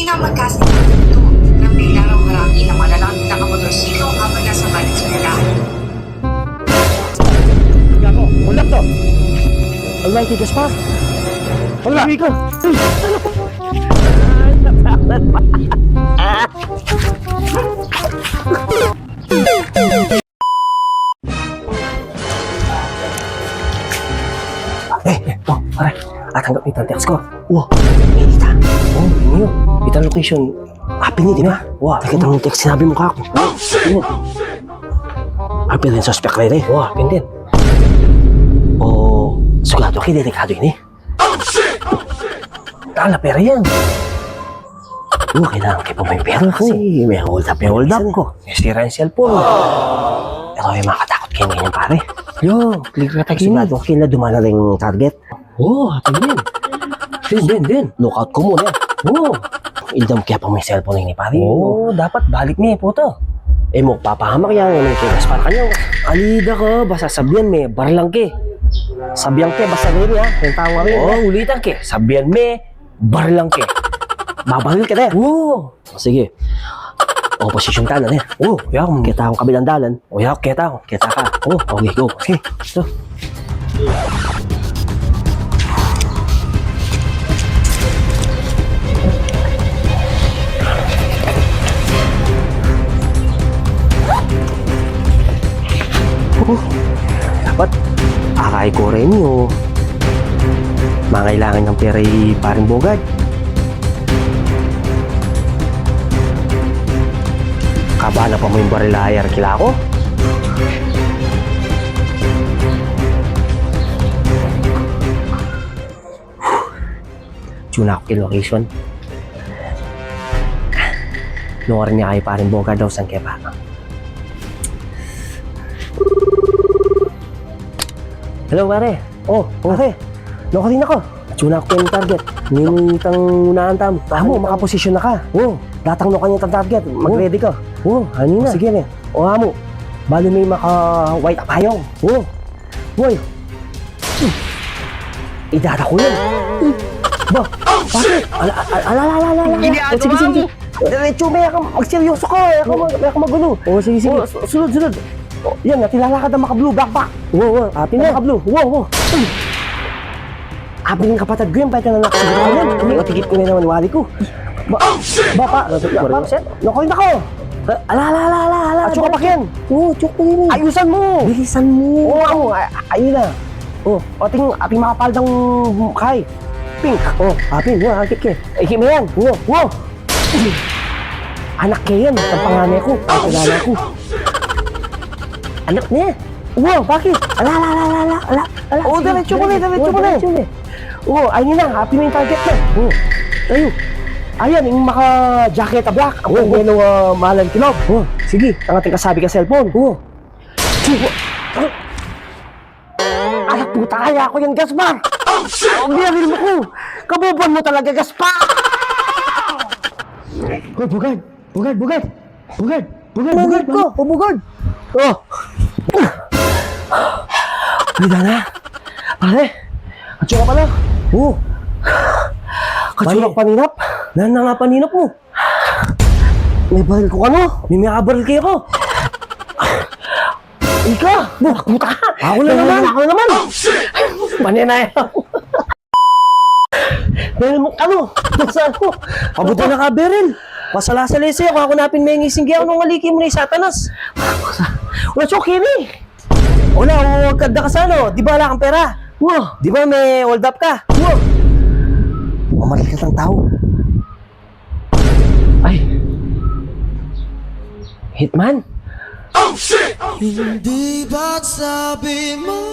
nga magkasintahan ito nang bigla raw harangin ng malalaking nakamotorsiklo habang nasa balik simula. Gago, ulap to. Almighty Gaspar. Wala. Uwi ka. Ay, natakot pa. Pare. Tanggap ni text ko. Wow. Kita. Ini yun. Kita location. Happy ni, di ba? Wow. Nakita mo text sinabi mo ka ako. Happy din suspect rin eh. Wow, happy din. Sugado kayo delikado ini. Tala pera yan. Kailangan kayo pa may pera kasi may hold up ko. May sira yung cellphone. Pero may makatakot kayo ngayon pare. Yo, click na tayo. Sugado kayo na dumana rin yung target. Happy din. Din. Lookout ko muna. Ildam kaya pa may cellphone ini pare. Dapat balik niya po to. Mo, papahamak yan. May kiras para kanyo. Alida ka, basta sabihan may barlang ke. Sabihan ke, basta rin ya. Yung tawang rin. Ulitan ke. Sabihan me, barlang ke. Babaril ka na. Sige. Posisyon ka na na. Yak, kita akong kabilang dalan. Yak, kita ako. Kita ka. Okay, go. Okay. So. Dapat akay ko rin yun. Mangailangan ng pera paring bogad. Kabala pa mo yung barilayar kila ako? Tuna ako kay location. Nuwar niya kayo paring bogad daw sang kepa. Hello, pare. Pare. Nakatin ako. Tuna ako yung target. Ninitang unaan tam. Makaposisyon na ka. Datang no kanyang target. Mag-ready ka. Ano na? Sige na. Amo. Balo may maka-white apayong. Woy. Idata ko yan. Bakit? Ala. Sige. Diretso, may ako. Magseryoso ka. May ako magulo. Sige. Sunod. Yan, natilala ka na maka-blue backpack. Atin na maka-blue. Abing kapatid ko yan, ba't ka na nakasiguro ka yan? Tigit ko na naman wali ko. Bapa, nakoy na ko. Ala. Tsuk ka pa yan. Tsuk ko yun. Ayusan mo. Bilisan mo. Ayun na. Ating makapaldang kay. Pink. Apin. Hakik ka. Ikim yan. Anak kayo yan. Ang panganay ko. Pagkilala ko. Anak niya. Bakit? Ala. Diretso mo na. Ayun na. Happy na yung target na. Ayan, yung maka-jacket na black. Ang yellow mahalan kilog. Sige, ang ating kasabi ka cellphone. Anak puta, kaya ako yan, Gaspar. Binaril mo ko. Kabubuan mo talaga, Gaspar. Bugad. Bida na. Pare, katsura pala. Katsura paninap. Nana nga paninap mo. May baril ko May makabaril kayo ko. Ika, puta. Ako na naman. Paninay ako. Baril mo, Saan ko? Pabuti na ka, baril. Pasalasali sa'yo, kung ako napin may ngisinggi ako nung maliki mo na yung satanas. Wala okay ni. Huwag ka da ka sa di ba wala kang pera? Di ba may hold up ka? Mamaril ka ng tao. Ay. Hitman? Hindi ba't sabi mo